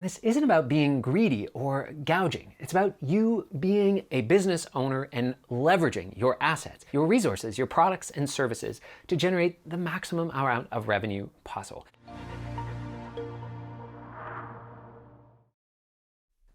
This isn't about being greedy or gouging. It's about you being a business owner and leveraging your assets, your resources, your products and services to generate the maximum amount of revenue possible.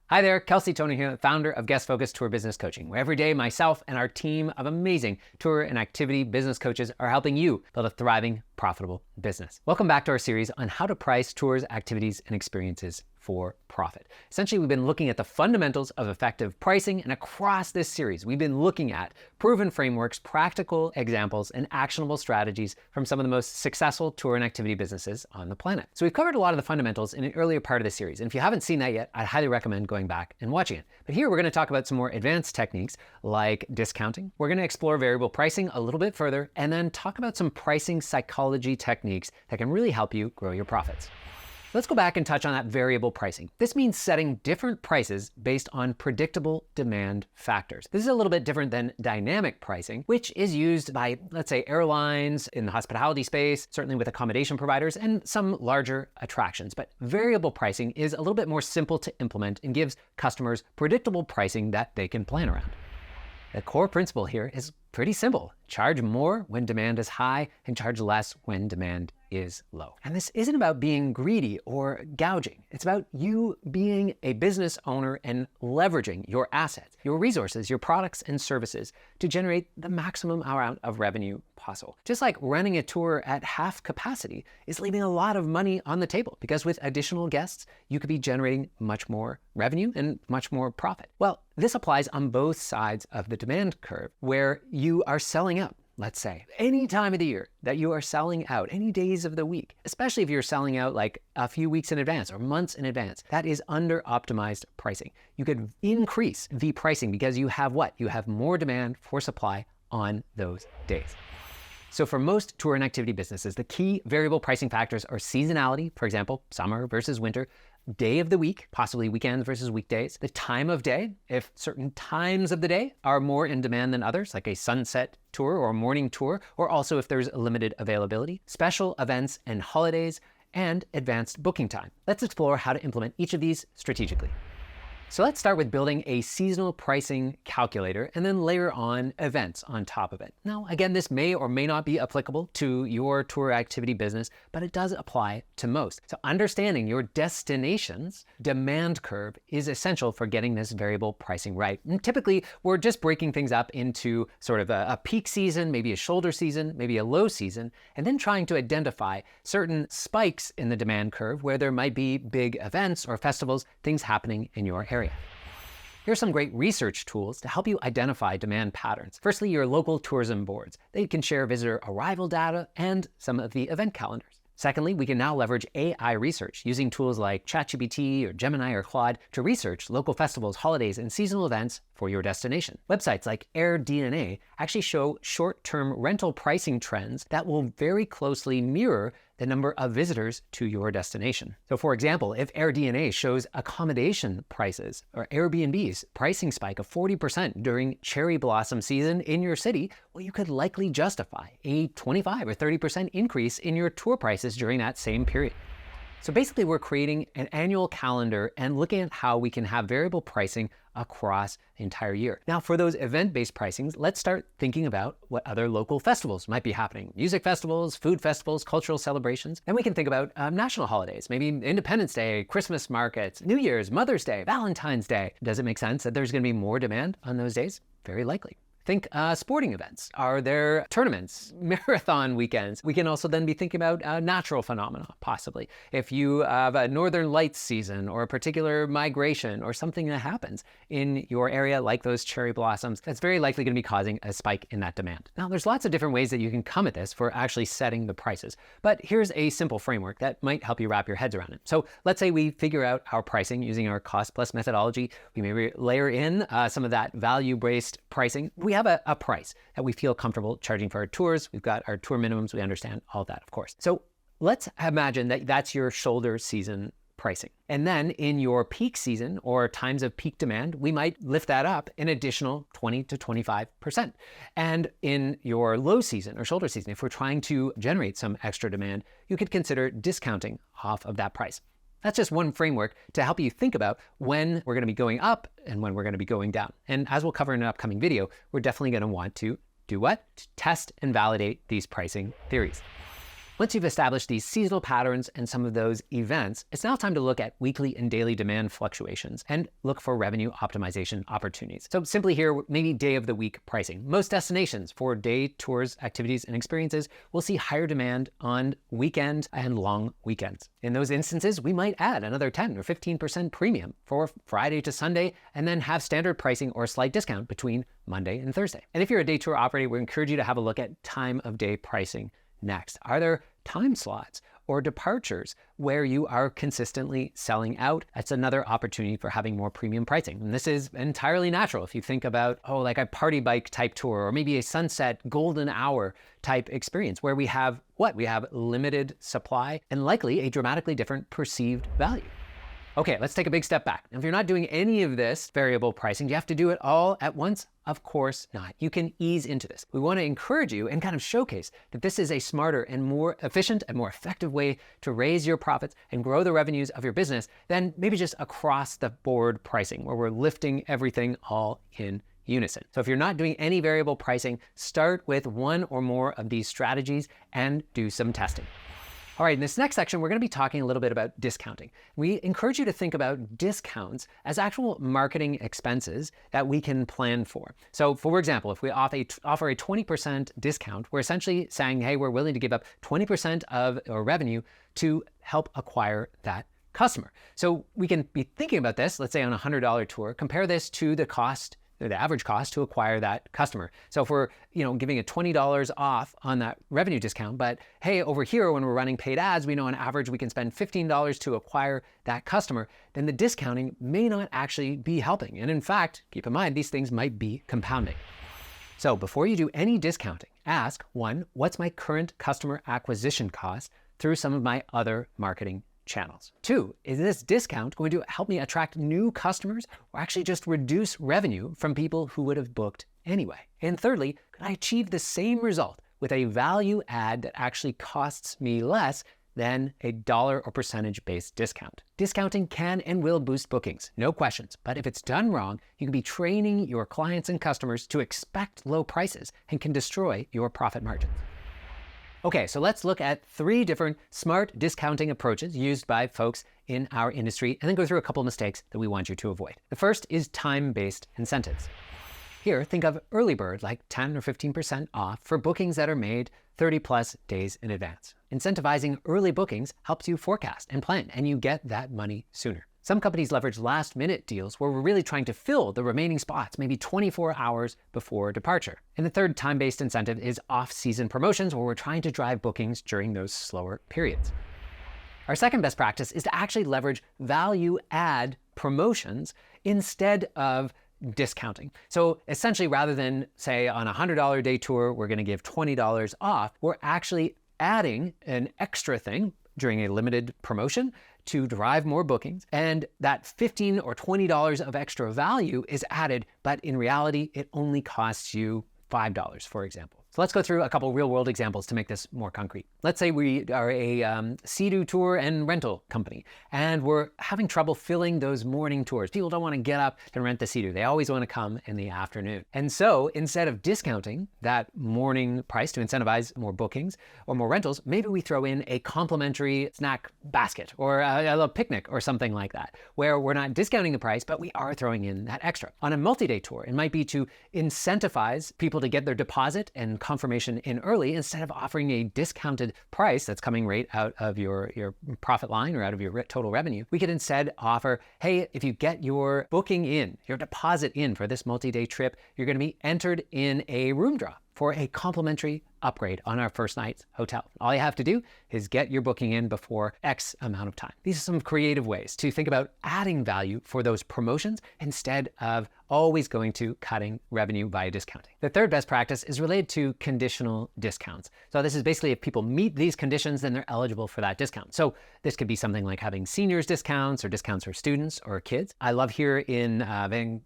Hi there, Kelsey Tony here, founder of Guest Focused Tour Business Coaching, where every day myself and our team of amazing tour and activity business coaches are helping you build a thriving, profitable business. Welcome back to our series on how to price tours, activities, and experiences for profit. Essentially, we've been looking at the fundamentals of effective pricing, and across this series, we've been looking at proven frameworks, practical examples, and actionable strategies from some of the most successful tour and activity businesses on the planet. So we've covered a lot of the fundamentals in an earlier part of the series, and if you haven't seen that yet, I'd highly recommend going back and watching it. But here we're going to talk about some more advanced techniques like discounting. We're going to explore variable pricing a little bit further, and then talk about some pricing psychology techniques that can really help you grow your profits. Let's go back and touch on that variable pricing. This means setting different prices based on predictable demand factors. This is a little bit different than dynamic pricing, which is used by, let's say, airlines in the hospitality space, certainly with accommodation providers, and some larger attractions. But variable pricing is a little bit more simple to implement and gives customers predictable pricing that they can plan around. The core principle here is pretty simple. Charge more when demand is high and charge less when demand is low. And this isn't about being greedy or gouging. It's about you being a business owner and leveraging your assets, your resources, your products and services to generate the maximum amount of revenue possible. Just like running a tour at half capacity is leaving a lot of money on the table, because with additional guests, you could be generating much more revenue and much more profit. Well, this applies on both sides of the demand curve, where you are selling out. Let's say any time of the year that you are selling out, any days of the week, especially if you're selling out like a few weeks in advance or months in advance, that is under optimized pricing. You could increase the pricing because you have what? You have more demand for supply on those days. So for most tour and activity businesses, the key variable pricing factors are seasonality, for example, summer versus winter, day of the week, possibly weekends versus weekdays, the time of day, if certain times of the day are more in demand than others, like a sunset tour or a morning tour, or also if there's limited availability, special events and holidays, and advanced booking time. Let's explore how to implement each of these strategically. So let's start with building a seasonal pricing calculator and then layer on events on top of it. Now, again, this may or may not be applicable to your tour activity business, but it does apply to most. So understanding your destination's demand curve is essential for getting this variable pricing right. And typically, we're just breaking things up into sort of a peak season, maybe a shoulder season, maybe a low season, and then trying to identify certain spikes in the demand curve where there might be big events or festivals, things happening in your area. Here's some great research tools to help you identify demand patterns. Firstly, your local tourism boards. They can share visitor arrival data and some of the event calendars. Secondly, we can now leverage AI research using tools like ChatGPT or Gemini or Claude to research local festivals, holidays, and seasonal events for your destination. Websites like Airbnb actually show short-term rental pricing trends that will very closely mirror the number of visitors to your destination. So for example, if Airbnb shows accommodation prices or Airbnb's pricing spike of 40% during cherry blossom season in your city, well, you could likely justify a 25 or 30% increase in your tour prices during that same period. So basically, we're creating an annual calendar and looking at how we can have variable pricing across the entire year. Now, for those event-based pricings, let's start thinking about what other local festivals might be happening. Music festivals, food festivals, cultural celebrations. Then we can think about national holidays, maybe Independence Day, Christmas markets, New Year's, Mother's Day, Valentine's Day. Does it make sense that there's going to be more demand on those days? Very likely. Think sporting events. Are there tournaments, marathon weekends? We can also then be thinking about natural phenomena, possibly. If you have a northern lights season or a particular migration or something that happens in your area, like those cherry blossoms, that's very likely going to be causing a spike in that demand. Now, there's lots of different ways that you can come at this for actually setting the prices, but here's a simple framework that might help you wrap your heads around it. So let's say we figure out our pricing using our cost plus methodology. We may layer in some of that value-based pricing. We have a price that we feel comfortable charging for our tours. We've got our tour minimums. We understand all that, of course. So let's imagine that that's your shoulder season pricing. And then in your peak season or times of peak demand, we might lift that up an additional 20 to 25%. And in your low season or shoulder season, if we're trying to generate some extra demand, you could consider discounting off of that price. That's just one framework to help you think about when we're going to be going up and when we're going to be going down. And as we'll cover in an upcoming video, we're definitely going to want to do what? To test and validate these pricing theories. Once you've established these seasonal patterns and some of those events, it's now time to look at weekly and daily demand fluctuations and look for revenue optimization opportunities. So simply here, maybe day of the week pricing. Most destinations for day tours, activities, and experiences will see higher demand on weekend and long weekends. In those instances, we might add another 10 or 15% premium for Friday to Sunday, and then have standard pricing or a slight discount between Monday and Thursday. And if you're a day tour operator, we encourage you to have a look at time of day pricing next. Are there time slots or departures where you are consistently selling out? That's another opportunity for having more premium pricing. And this is entirely natural. If you think about, like a party bike type tour, or maybe a sunset golden hour type experience where we have limited supply and likely a dramatically different perceived value. Okay, let's take a big step back. If you're not doing any of this variable pricing, do you have to do it all at once? Of course not. You can ease into this. We want to encourage you and kind of showcase that this is a smarter and more efficient and more effective way to raise your profits and grow the revenues of your business than maybe just across the board pricing where we're lifting everything all in unison. So if you're not doing any variable pricing, start with one or more of these strategies and do some testing. All right, in this next section, we're going to be talking a little bit about discounting. We encourage you to think about discounts as actual marketing expenses that we can plan for. So for example, if we offer a 20% discount, we're essentially saying, hey, we're willing to give up 20% of our revenue to help acquire that customer. So we can be thinking about this, let's say on a $100 tour, compare this to the average cost to acquire that customer. So if we're giving a $20 off on that revenue discount, but hey, over here when we're running paid ads, we know on average we can spend $15 to acquire that customer, then the discounting may not actually be helping. And in fact, keep in mind, these things might be compounding. So before you do any discounting, ask, one, what's my current customer acquisition cost through some of my other marketing channels? Two, is this discount going to help me attract new customers or actually just reduce revenue from people who would have booked anyway? And thirdly, could I achieve the same result with a value add that actually costs me less than a dollar or percentage-based discount? Discounting can and will boost bookings, no questions. But if it's done wrong, you can be training your clients and customers to expect low prices and can destroy your profit margins. Okay, so let's look at 3 different smart discounting approaches used by folks in our industry and then go through a couple of mistakes that we want you to avoid. The first is time-based incentives. Here, think of early bird, like 10 or 15% off for bookings that are made 30 plus days in advance. Incentivizing early bookings helps you forecast and plan, and you get that money sooner. Some companies leverage last-minute deals where we're really trying to fill the remaining spots, maybe 24 hours before departure. And the third time-based incentive is off-season promotions where we're trying to drive bookings during those slower periods. Our second best practice is to actually leverage value-add promotions instead of discounting. So essentially, rather than say on a $100 day tour, we're going to give $20 off, we're actually adding an extra thing during a limited promotion to drive more bookings. And that $15 or $20 of extra value is added, but in reality, it only costs you $5, for example. So let's go through a couple real world examples to make this more concrete. Let's say we are a Sea-Doo tour and rental company, and we're having trouble filling those morning tours. People don't want to get up and rent the Sea-Doo. They always want to come in the afternoon. And so instead of discounting that morning price to incentivize more bookings or more rentals, maybe we throw in a complimentary snack basket or a little picnic or something like that, where we're not discounting the price, but we are throwing in that extra. On a multi-day tour, it might be to incentivize people to get their deposit and confirmation in early instead of offering a discounted price that's coming right out of your profit line or out of your total revenue. We could instead offer, hey, if you get your booking in, your deposit in for this multi-day trip, you're going to be entered in a room draw for a complimentary upgrade on our first night's hotel. All you have to do is get your booking in before X amount of time. These are some creative ways to think about adding value for those promotions instead of always going to cutting revenue via discounting. The third best practice is related to conditional discounts. So this is basically if people meet these conditions, then they're eligible for that discount. So this could be something like having seniors discounts or discounts for students or kids. I love here in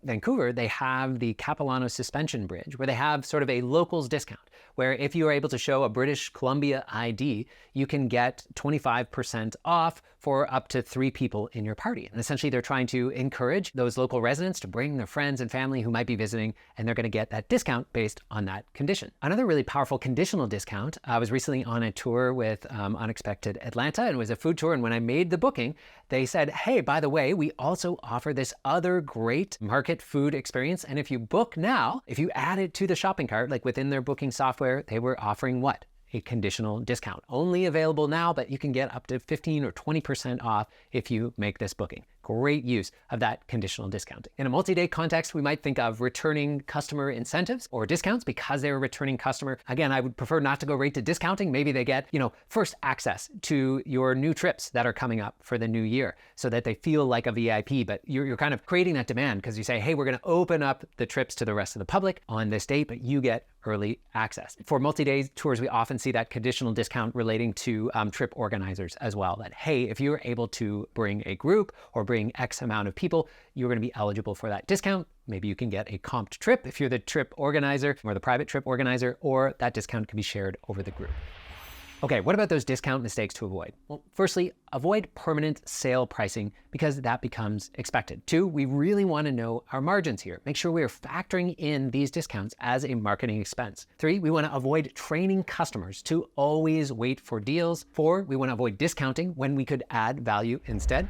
Vancouver, they have the Capilano Suspension Bridge where they have sort of a locals discount, where if you are able to show a British Columbia ID, you can get 25% off for up to 3 people in your party. And essentially they're trying to encourage those local residents to bring their friends and family who might be visiting, and they're going to get that discount based on that condition. Another really powerful conditional discount, I was recently on a tour with Unexpected Atlanta, and it was a food tour. And when I made the booking, they said, hey, by the way, we also offer this other great market food experience. And if you book now, if you add it to the shopping cart, like within their booking software, they were offering what? A conditional discount. Only available now, but you can get up to 15 or 20% off if you make this booking. Great use of that conditional discounting. In a multi-day context, we might think of returning customer incentives or discounts because they're a returning customer. Again, I would prefer not to go right to discounting. Maybe they get, first access to your new trips that are coming up for the new year so that they feel like a VIP, but you're kind of creating that demand because you say, hey, we're going to open up the trips to the rest of the public on this date, but you get early access. For multi-day tours, we often see that conditional discount relating to trip organizers as well. That, hey, if you're able to bring a group or bring X amount of people, you're going to be eligible for that discount. Maybe you can get a comped trip if you're the trip organizer or the private trip organizer, or that discount can be shared over the group. Okay, what about those discount mistakes to avoid? Well, firstly, avoid permanent sale pricing because that becomes expected. 2, we really want to know our margins here. Make sure we are factoring in these discounts as a marketing expense. 3, we want to avoid training customers to always wait for deals. 4, we want to avoid discounting when we could add value instead.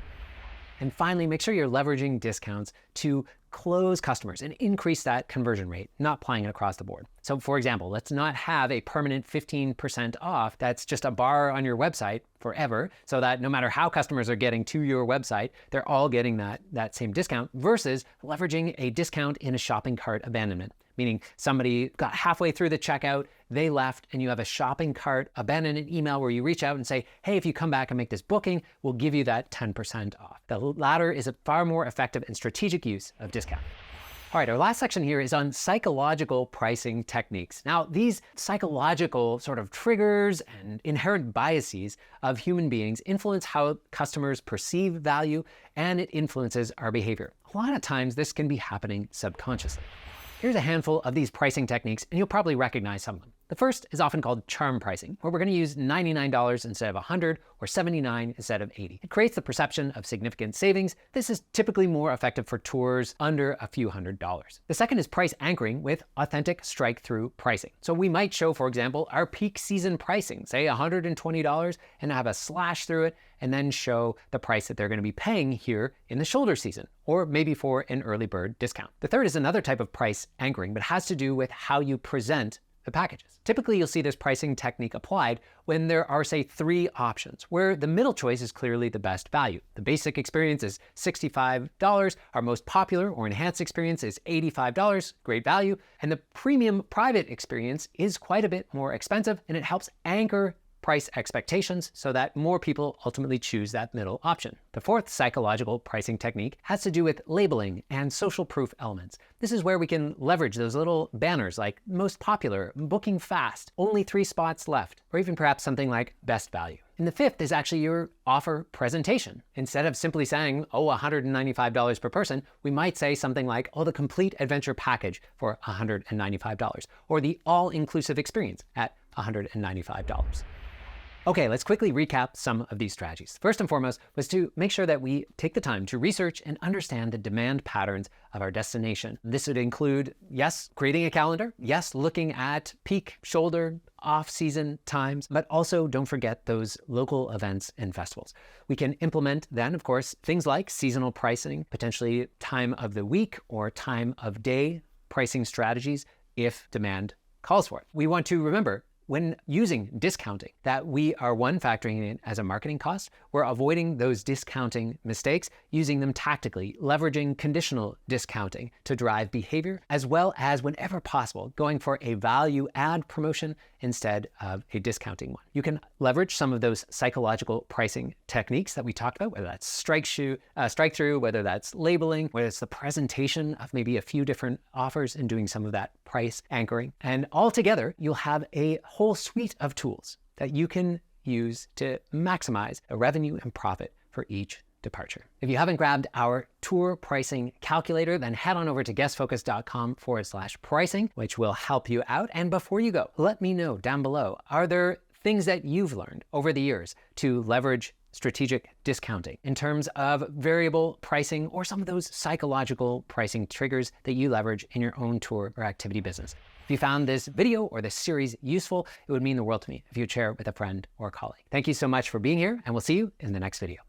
And finally, make sure you're leveraging discounts to close customers and increase that conversion rate, not applying it across the board. So for example, let's not have a permanent 15% off that's just a bar on your website forever, so that no matter how customers are getting to your website, they're all getting that same discount, versus leveraging a discount in a shopping cart abandonment. Meaning somebody got halfway through the checkout, they left, and you have a shopping cart abandonment email where you reach out and say, hey, if you come back and make this booking, we'll give you that 10% off. The latter is a far more effective and strategic use of discount. All right, our last section here is on psychological pricing techniques. Now, these psychological sort of triggers and inherent biases of human beings influence how customers perceive value, and it influences our behavior. A lot of times this can be happening subconsciously. Here's a handful of these pricing techniques, and you'll probably recognize some of them. The first is often called charm pricing, where we're going to use $99 instead of $100 or $79 instead of $80. It creates the perception of significant savings. This is typically more effective for tours under a few $100s. The second is price anchoring with authentic strike-through pricing. So we might show, for example, our peak season pricing, say $120, and have a slash through it, and then show the price that they're going to be paying here in the shoulder season, or maybe for an early bird discount. The third is another type of price anchoring, but has to do with how you present the packages. Typically, you'll see this pricing technique applied when there are, say, 3 options, where the middle choice is clearly the best value. The basic experience is $65, our most popular or enhanced experience is $85, great value, and the premium private experience is quite a bit more expensive, and it helps anchor price expectations so that more people ultimately choose that middle option. The fourth psychological pricing technique has to do with labeling and social proof elements. This is where we can leverage those little banners like most popular, booking fast, only 3 spots left, or even perhaps something like best value. And the fifth is actually your offer presentation. Instead of simply saying, oh, $195 per person, we might say something like, oh, the complete adventure package for $195, or the all-inclusive experience at $195. Okay, let's quickly recap some of these strategies. First and foremost was to make sure that we take the time to research and understand the demand patterns of our destination. This would include, yes, creating a calendar, yes, looking at peak, shoulder, off-season times, but also don't forget those local events and festivals. We can implement then, of course, things like seasonal pricing, potentially time of the week or time of day pricing strategies if demand calls for it. We want to remember, when using discounting, that we are factoring in as a marketing cost. We're avoiding those discounting mistakes, using them tactically, leveraging conditional discounting to drive behavior, as well as whenever possible, going for a value add promotion instead of a discounting one. You can leverage some of those psychological pricing techniques that we talked about, whether that's strike through, whether that's labeling, whether it's the presentation of maybe a few different offers and doing some of that price anchoring. And all together, you'll have a whole suite of tools that you can use to maximize the revenue and profit for each departure. If you haven't grabbed our tour pricing calculator, then head on over to guestfocus.com/pricing, which will help you out. And before you go, let me know down below, are there things that you've learned over the years to leverage strategic discounting, in terms of variable pricing, or some of those psychological pricing triggers that you leverage in your own tour or activity business. If you found this video or this series useful, it would mean the world to me if you'd share it with a friend or a colleague. Thank you so much for being here, and we'll see you in the next video.